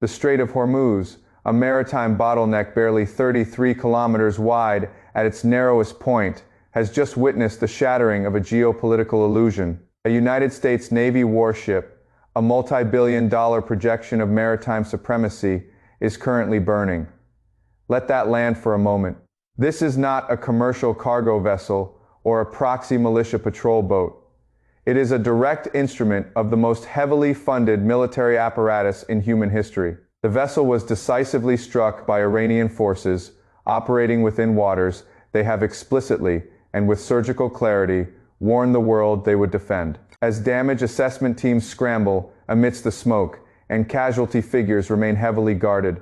The Strait of Hormuz, a maritime bottleneck barely 33 kilometers wide at its narrowest point, has just witnessed the shattering of a geopolitical illusion. A United States Navy warship, a multi-billion-dollar projection of maritime supremacy, is currently burning. Let that land for a moment. This is not a commercial cargo vessel or a proxy militia patrol boat. It is a direct instrument of the most heavily funded military apparatus in human history. The vessel was decisively struck by Iranian forces operating within waters they have explicitly and with surgical clarity warned the world they would defend. As damage assessment teams scramble amidst the smoke and casualty figures remain heavily guarded,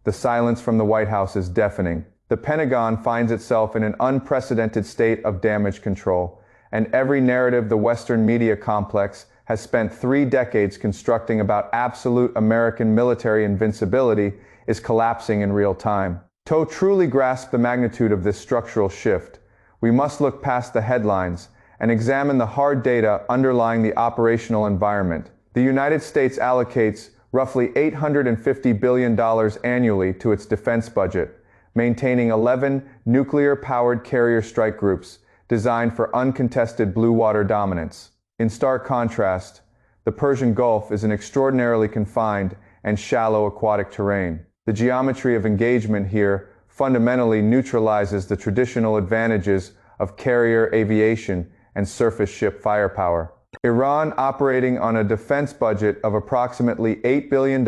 the silence from the White House is deafening. The Pentagon finds itself in an unprecedented state of damage control, and every narrative the Western media complex has spent 3 decades constructing about absolute American military invincibility is collapsing in real time. To truly grasp the magnitude of this structural shift, we must look past the headlines and examine the hard data underlying the operational environment. The United States allocates roughly $850 billion annually to its defense budget, maintaining 11 nuclear-powered carrier strike groups designed for uncontested blue water dominance. In stark contrast, the Persian Gulf is an extraordinarily confined and shallow aquatic terrain. The geometry of engagement here fundamentally neutralizes the traditional advantages of carrier aviation and surface ship firepower. Iran, operating on a defense budget of approximately $8 billion,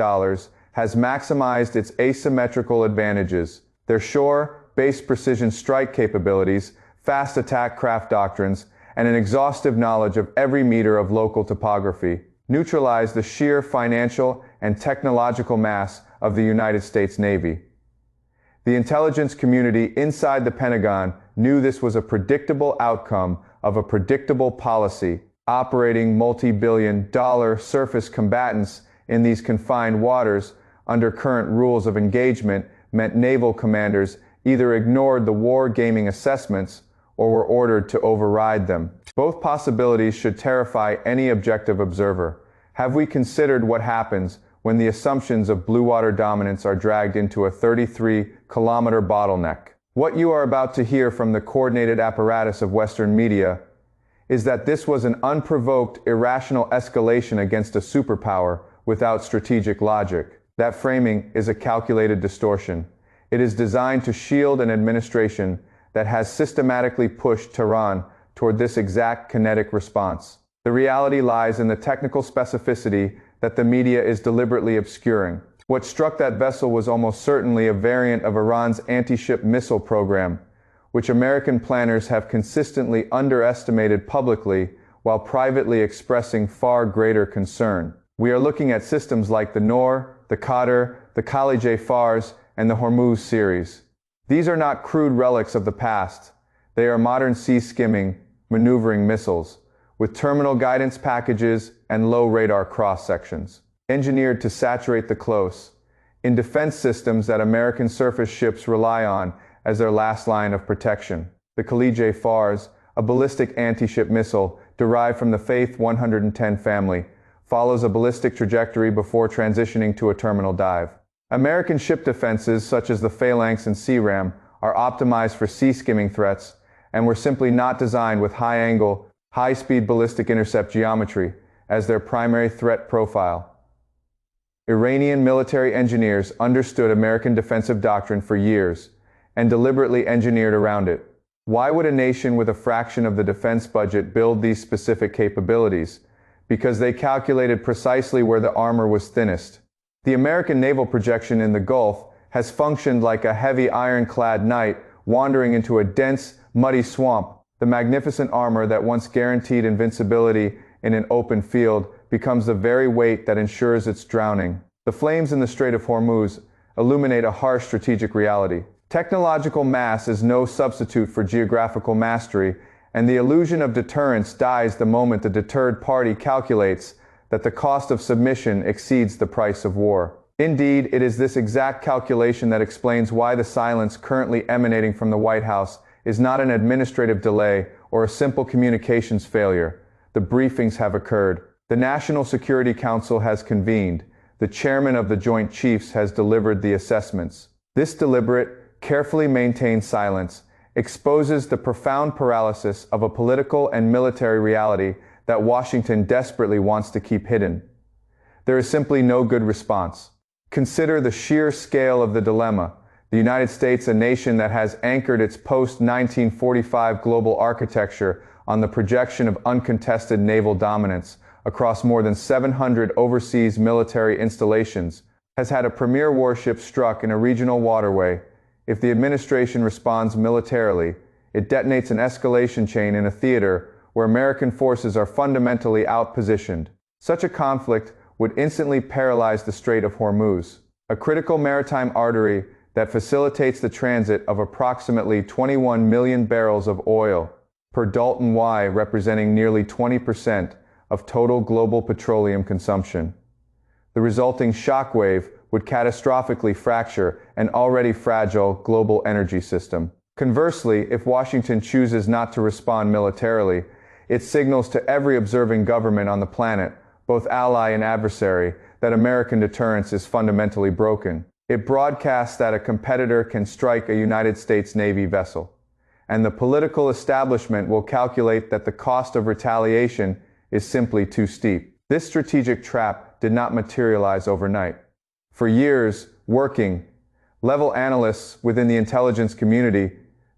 has maximized its asymmetrical advantages. Their shore-based precision strike capabilities, fast attack craft doctrines, and an exhaustive knowledge of every meter of local topography neutralize the sheer financial and technological mass of the United States Navy. The intelligence community inside the Pentagon knew this was a predictable outcome of a predictable policy. Operating multi-billion-dollar surface combatants in these confined waters under current rules of engagement meant naval commanders either ignored the war-gaming assessments or were ordered to override them. Both possibilities should terrify any objective observer. Have we considered what happens when the assumptions of blue water dominance are dragged into a 33-kilometer bottleneck? What you are about to hear from the coordinated apparatus of Western media is that this was an unprovoked, irrational escalation against a superpower without strategic logic. That framing is a calculated distortion. It is designed to shield an administration that has systematically pushed Tehran toward this exact kinetic response. The reality lies in the technical specificity that the media is deliberately obscuring. What struck that vessel was almost certainly a variant of Iran's anti-ship missile program, which American planners have consistently underestimated publicly while privately expressing far greater concern. We are looking at systems like the Noor, the Qadr, the Khalij Fars, and the Hormuz series. These are not crude relics of the past. They are modern sea-skimming, maneuvering missiles, with terminal guidance packages and low radar cross-sections, engineered to saturate the close, in defense systems that American surface ships rely on as their last line of protection. The Khalij Fars, a ballistic anti-ship missile derived from the Faith 110 family, follows a ballistic trajectory before transitioning to a terminal dive. American ship defenses such as the Phalanx and CRAM are optimized for sea-skimming threats and were simply not designed with high-angle, high-speed ballistic intercept geometry as their primary threat profile. Iranian military engineers understood American defensive doctrine for years and deliberately engineered around it. Why would a nation with a fraction of the defense budget build these specific capabilities? Because they calculated precisely where the armor was thinnest. The American naval projection in the Gulf has functioned like a heavy ironclad knight wandering into a dense, muddy swamp. The magnificent armor that once guaranteed invincibility in an open field becomes the very weight that ensures its drowning. The flames in the Strait of Hormuz illuminate a harsh strategic reality. Technological mass is no substitute for geographical mastery, and the illusion of deterrence dies the moment the deterred party calculates that the cost of submission exceeds the price of war. Indeed, it is this exact calculation that explains why the silence currently emanating from the White House is not an administrative delay or a simple communications failure. The briefings have occurred. The National Security Council has convened. The the chairman of the Joint Chiefs has delivered the assessments. This deliberate, carefully maintained silence exposes the profound paralysis of a political and military reality that Washington desperately wants to keep hidden. There is simply no good response. Consider the sheer scale of the dilemma. The United States, a nation that has anchored its post-1945 global architecture on the projection of uncontested naval dominance across more than 700 overseas military installations, has had a premier warship struck in a regional waterway. If the administration responds militarily, it detonates an escalation chain in a theater where American forces are fundamentally outpositioned. Such a conflict would instantly paralyze the Strait of Hormuz, a critical maritime artery that facilitates the transit of approximately 21 million barrels of oil per Dalton Y, representing nearly 20% of total global petroleum consumption. The resulting shockwave would catastrophically fracture an already fragile global energy system. Conversely, if Washington chooses not to respond militarily, it signals to every observing government on the planet, both ally and adversary, that American deterrence is fundamentally broken. It broadcasts that a competitor can strike a United States Navy vessel, and the political establishment will calculate that the cost of retaliation is simply too steep. This strategic trap did not materialize overnight. For years, working-level analysts within the intelligence community,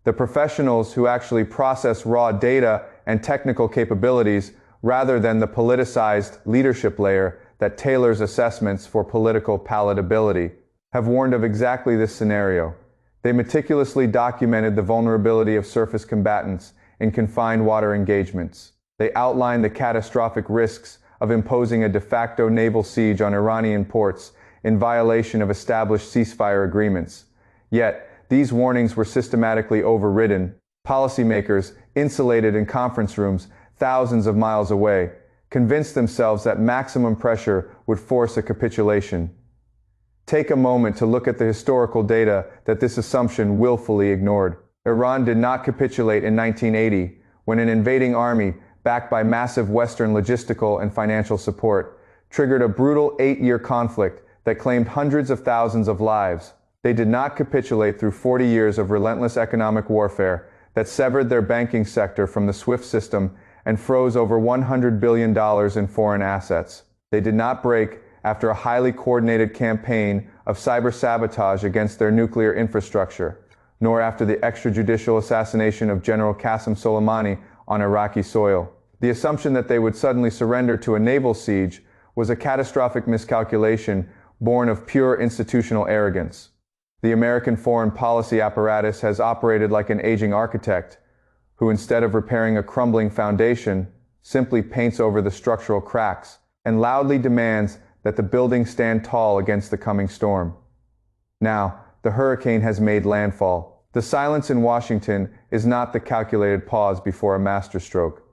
the professionals who actually process raw data and technical capabilities rather than the politicized leadership layer that tailors assessments for political palatability, have warned of exactly this scenario. They meticulously documented the vulnerability of surface combatants in confined water engagements. They outlined the catastrophic risks of imposing a de facto naval siege on Iranian ports in violation of established ceasefire agreements. Yet, these warnings were systematically overridden. Policymakers, insulated in conference rooms thousands of miles away, convinced themselves that maximum pressure would force a capitulation. Take a moment to look at the historical data that this assumption willfully ignored. Iran did not capitulate in 1980, when an invading army, backed by massive Western logistical and financial support, triggered a brutal 8-year conflict that claimed hundreds of thousands of lives. They did not capitulate through 40 years of relentless economic warfare that severed their banking sector from the SWIFT system and froze over $100 billion in foreign assets. They did not break after a highly coordinated campaign of cyber-sabotage against their nuclear infrastructure, nor after the extrajudicial assassination of General Qasem Soleimani on Iraqi soil. The assumption that they would suddenly surrender to a naval siege was a catastrophic miscalculation born of pure institutional arrogance. The American foreign policy apparatus has operated like an aging architect, who instead of repairing a crumbling foundation, simply paints over the structural cracks and loudly demands that the building stand tall against the coming storm. Now, the hurricane has made landfall. The silence in Washington is not the calculated pause before a masterstroke.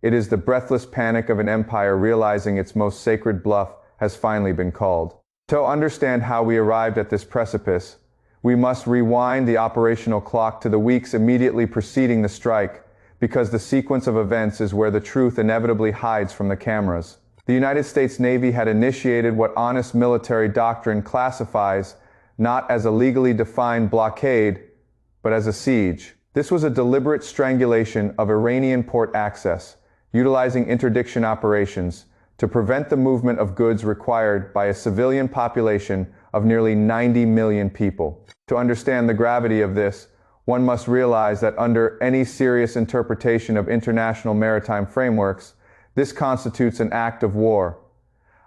It is the breathless panic of an empire realizing its most sacred bluff has finally been called. To understand how we arrived at this precipice, we must rewind the operational clock to the weeks immediately preceding the strike, because the sequence of events is where the truth inevitably hides from the cameras. The United States Navy had initiated what honest military doctrine classifies not as a legally defined blockade, but as a siege. This was a deliberate strangulation of Iranian port access, utilizing interdiction operations to prevent the movement of goods required by a civilian population of nearly 90 million people. To understand the gravity of this, one must realize that under any serious interpretation of international maritime frameworks, this constitutes an act of war.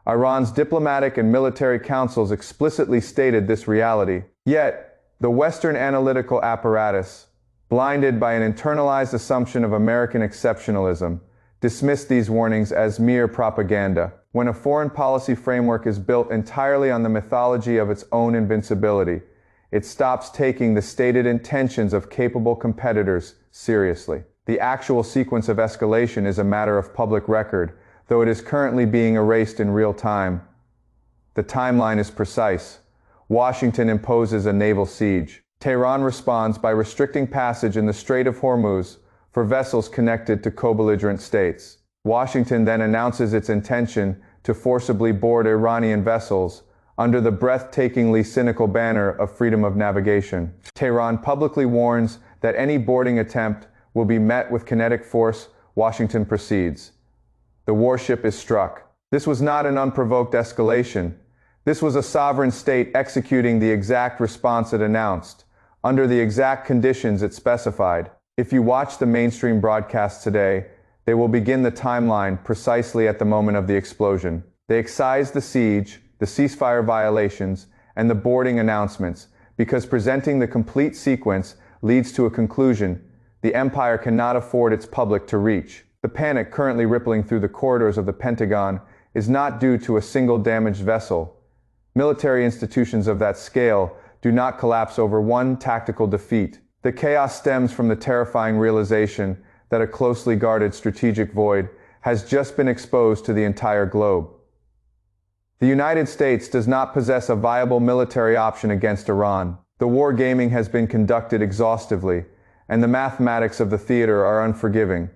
Iran's diplomatic and military councils explicitly stated this reality. Yet, the Western analytical apparatus, blinded by an internalized assumption of American exceptionalism, dismissed these warnings as mere propaganda. When a foreign policy framework is built entirely on the mythology of its own invincibility, it stops taking the stated intentions of capable competitors seriously. The actual sequence of escalation is a matter of public record, though it is currently being erased in real time. The timeline is precise. Washington imposes a naval siege. Tehran responds by restricting passage in the Strait of Hormuz for vessels connected to co-belligerent states. Washington then announces its intention to forcibly board Iranian vessels under the breathtakingly cynical banner of freedom of navigation. Tehran publicly warns that any boarding attempt will be met with kinetic force. Washington proceeds. The warship is struck. This was not an unprovoked escalation. This was a sovereign state executing the exact response it announced, under the exact conditions it specified. If you watch the mainstream broadcasts today, they will begin the timeline precisely at the moment of the explosion. They excise the siege, the ceasefire violations, and the boarding announcements, because presenting the complete sequence leads to a conclusion the empire cannot afford its public to reach. The panic currently rippling through the corridors of the Pentagon is not due to a single damaged vessel. Military institutions of that scale do not collapse over one tactical defeat. The chaos stems from the terrifying realization that a closely guarded strategic void has just been exposed to the entire globe. The United States does not possess a viable military option against Iran. The war gaming has been conducted exhaustively, and the mathematics of the theater are unforgiving.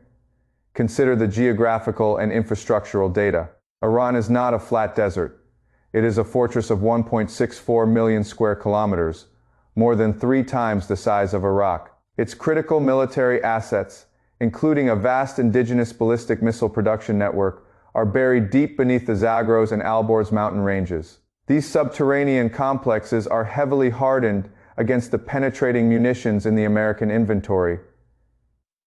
Consider the geographical and infrastructural data. Iran is not a flat desert. It is a fortress of 1.64 million square kilometers, more than 3 times the size of Iraq. Its critical military assets, including a vast indigenous ballistic missile production network, are buried deep beneath the Zagros and Alborz mountain ranges. These subterranean complexes are heavily hardened against the penetrating munitions in the American inventory.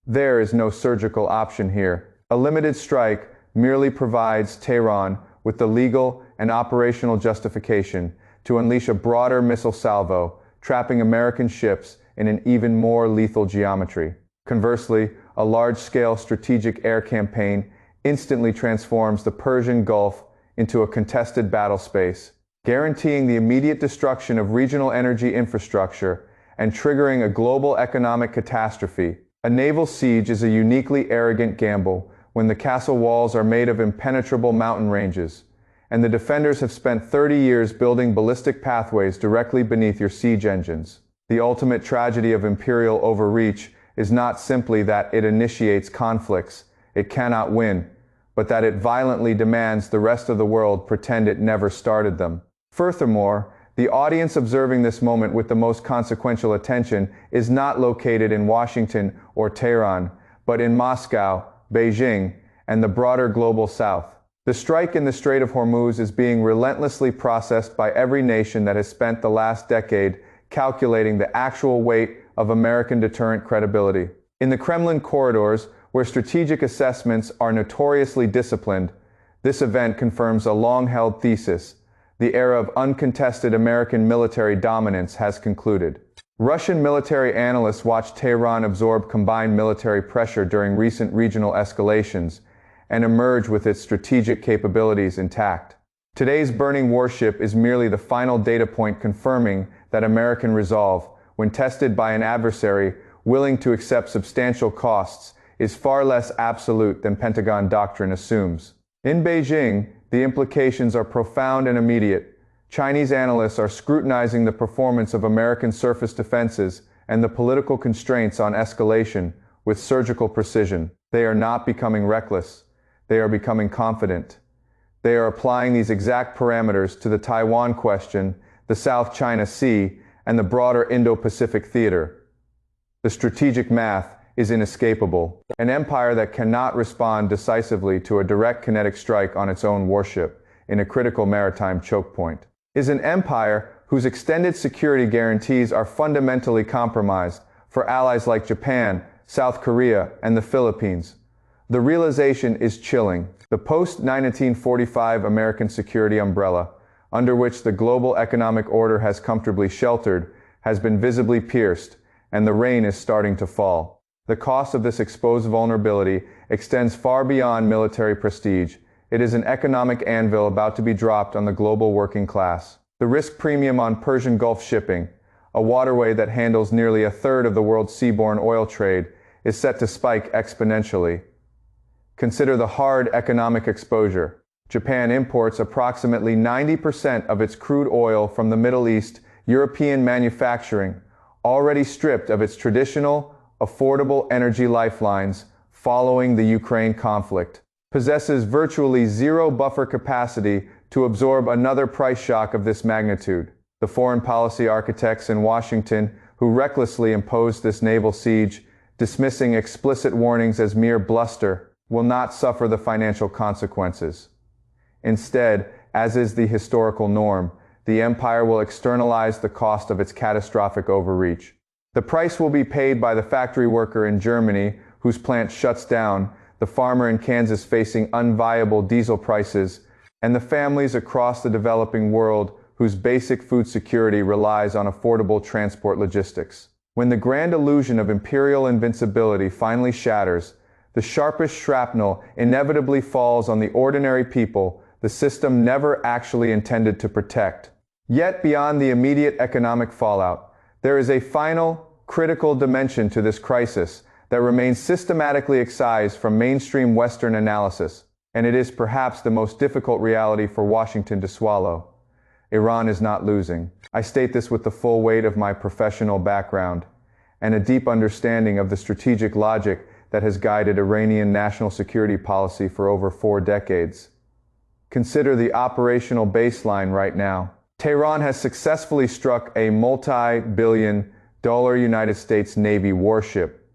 There is no surgical option here. A limited strike merely provides Tehran with the legal and operational justification to unleash a broader missile salvo, trapping American ships in an even more lethal geometry. Conversely, a large-scale strategic air campaign instantly transforms the Persian Gulf into a contested battle space, guaranteeing the immediate destruction of regional energy infrastructure and triggering a global economic catastrophe. A naval siege is a uniquely arrogant gamble when the castle walls are made of impenetrable mountain ranges, and the defenders have spent 30 years building ballistic pathways directly beneath your siege engines. The ultimate tragedy of imperial overreach is not simply that it initiates conflicts it cannot win, but that it violently demands the rest of the world pretend it never started them. Furthermore, the audience observing this moment with the most consequential attention is not located in Washington or Tehran, but in Moscow, Beijing, and the broader global south. The strike in the Strait of Hormuz is being relentlessly processed by every nation that has spent the last decade calculating the actual weight of American deterrent credibility. In the Kremlin corridors, where strategic assessments are notoriously disciplined, this event confirms a long-held thesis. The era of uncontested American military dominance has concluded. Russian military analysts watched Tehran absorb combined military pressure during recent regional escalations and emerge with its strategic capabilities intact. Today's burning warship is merely the final data point confirming that American resolve, when tested by an adversary willing to accept substantial costs, is far less absolute than Pentagon doctrine assumes. In Beijing, the implications are profound and immediate. Chinese analysts are scrutinizing the performance of American surface defenses and the political constraints on escalation with surgical precision. They are not becoming reckless. They are becoming confident. They are applying these exact parameters to the Taiwan question, the South China Sea, and the broader Indo-Pacific theater. The strategic math is inescapable. An empire that cannot respond decisively to a direct kinetic strike on its own warship in a critical maritime choke point is an empire whose extended security guarantees are fundamentally compromised for allies like Japan, South Korea, and the Philippines. The realization is chilling. The post-1945 American security umbrella, under which the global economic order has comfortably sheltered, has been visibly pierced, and the rain is starting to fall. The cost of this exposed vulnerability extends far beyond military prestige. It is an economic anvil about to be dropped on the global working class. The risk premium on Persian Gulf shipping, a waterway that handles nearly a third of the world's seaborne oil trade, is set to spike exponentially. Consider the hard economic exposure. Japan imports approximately 90% of its crude oil from the Middle East. European manufacturing, already stripped of its traditional, affordable energy lifelines following the Ukraine conflict, possesses virtually zero buffer capacity to absorb another price shock of this magnitude. The foreign policy architects in Washington who recklessly imposed this naval siege, dismissing explicit warnings as mere bluster, will not suffer the financial consequences. Instead, as is the historical norm, the empire will externalize the cost of its catastrophic overreach. The price will be paid by the factory worker in Germany whose plant shuts down, the farmer in Kansas facing unviable diesel prices, and the families across the developing world whose basic food security relies on affordable transport logistics. When the grand illusion of imperial invincibility finally shatters, the sharpest shrapnel inevitably falls on the ordinary people the system never actually intended to protect. Yet beyond the immediate economic fallout, there is a final, critical dimension to this crisis that remains systematically excised from mainstream Western analysis, and it is perhaps the most difficult reality for Washington to swallow. Iran is not losing. I state this with the full weight of my professional background and a deep understanding of the strategic logic that has guided Iranian national security policy for over 4 decades. Consider the operational baseline right now. Tehran has successfully struck a multi-billion-dollar United States Navy warship,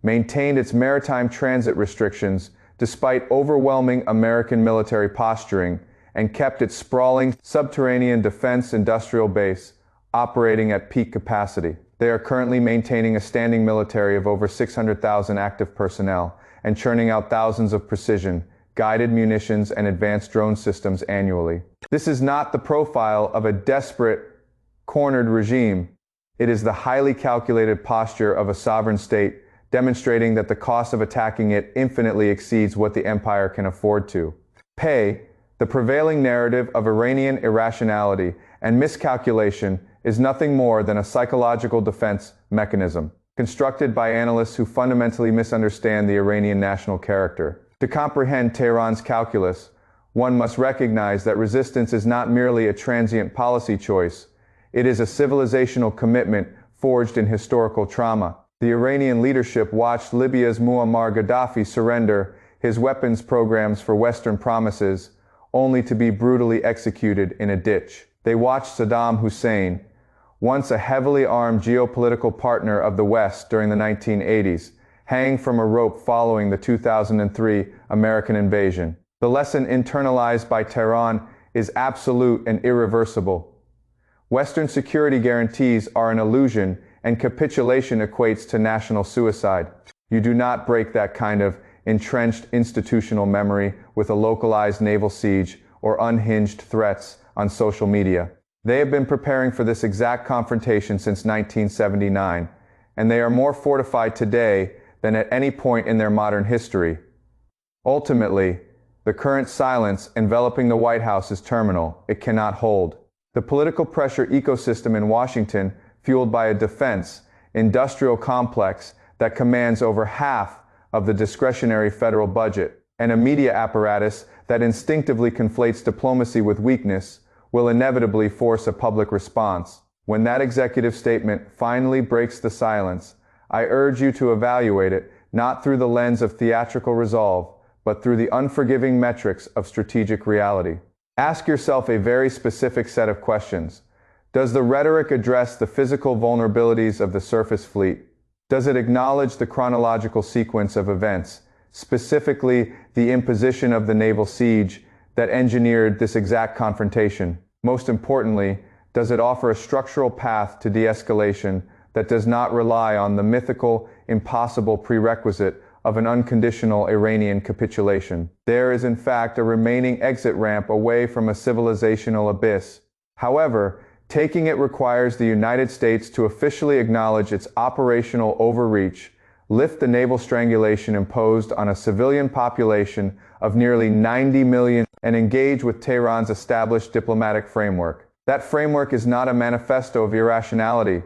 maintained its maritime transit restrictions despite overwhelming American military posturing, and kept its sprawling subterranean defense industrial base operating at peak capacity. They are currently maintaining a standing military of over 600,000 active personnel and churning out thousands of precision, guided munitions and advanced drone systems annually. This is not the profile of a desperate, cornered regime. It is the highly calculated posture of a sovereign state, demonstrating that the cost of attacking it infinitely exceeds what the empire can afford to pay. The prevailing narrative of Iranian irrationality and miscalculation is nothing more than a psychological defense mechanism, constructed by analysts who fundamentally misunderstand the Iranian national character. To comprehend Tehran's calculus, one must recognize that resistance is not merely a transient policy choice, it is a civilizational commitment forged in historical trauma. The Iranian leadership watched Libya's Muammar Gaddafi surrender his weapons programs for Western promises, only to be brutally executed in a ditch. They watched Saddam Hussein, once a heavily armed geopolitical partner of the West during the 1980s, hang from a rope following the 2003 American invasion. The lesson internalized by Tehran is absolute and irreversible. Western security guarantees are an illusion, and capitulation equates to national suicide. You do not break that kind of entrenched institutional memory with a localized naval siege or unhinged threats on social media. They have been preparing for this exact confrontation since 1979, and they are more fortified today than at any point in their modern history. Ultimately, the current silence enveloping the White House is terminal. It cannot hold. The political pressure ecosystem in Washington, fueled by a defense industrial complex that commands over half of the discretionary federal budget, and a media apparatus that instinctively conflates diplomacy with weakness, will inevitably force a public response. When that executive statement finally breaks the silence, I urge you to evaluate it not through the lens of theatrical resolve, but through the unforgiving metrics of strategic reality. Ask yourself a very specific set of questions. Does the rhetoric address the physical vulnerabilities of the surface fleet? Does it acknowledge the chronological sequence of events, specifically the imposition of the naval siege that engineered this exact confrontation? Most importantly, does it offer a structural path to de-escalation that does not rely on the mythical, impossible prerequisite of an unconditional Iranian capitulation? There is in fact a remaining exit ramp away from a civilizational abyss. However, taking it requires the United States to officially acknowledge its operational overreach, lift the naval strangulation imposed on a civilian population of nearly 90 million, and engage with Tehran's established diplomatic framework. That framework is not a manifesto of irrationality.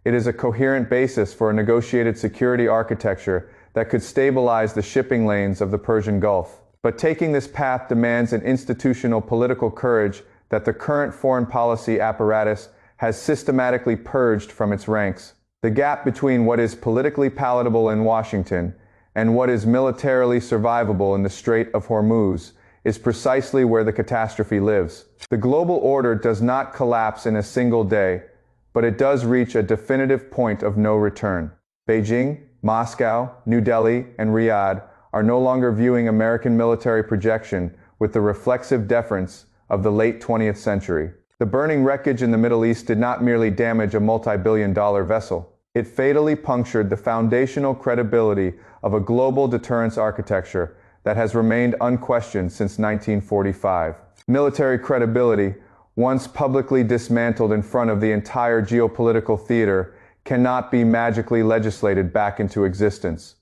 It is a coherent basis for a negotiated security architecture that could stabilize the shipping lanes of the Persian Gulf. But taking this path demands an institutional political courage that the current foreign policy apparatus has systematically purged from its ranks. The gap between what is politically palatable in Washington and what is militarily survivable in the Strait of Hormuz is precisely where the catastrophe lives. The global order does not collapse in a single day, but it does reach a definitive point of no return. Beijing, Moscow, New Delhi, and Riyadh are no longer viewing American military projection with the reflexive deference of the late 20th century. The burning wreckage in the Middle East did not merely damage a multi-billion-dollar vessel. It fatally punctured the foundational credibility of a global deterrence architecture that has remained unquestioned since 1945. Military credibility, once publicly dismantled in front of the entire geopolitical theater, cannot be magically legislated back into existence.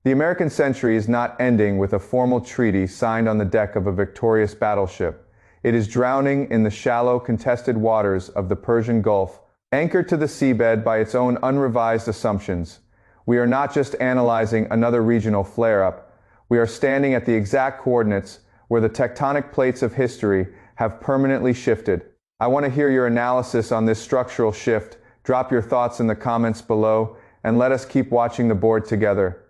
The American century is not ending with a formal treaty signed on the deck of a victorious battleship. It is drowning in the shallow, contested waters of the Persian Gulf, anchored to the seabed by its own unrevised assumptions. We are not just analyzing another regional flare-up. We are standing at the exact coordinates where the tectonic plates of history have permanently shifted. I want to hear your analysis on this structural shift. Drop your thoughts in the comments below, and let us keep watching the board together.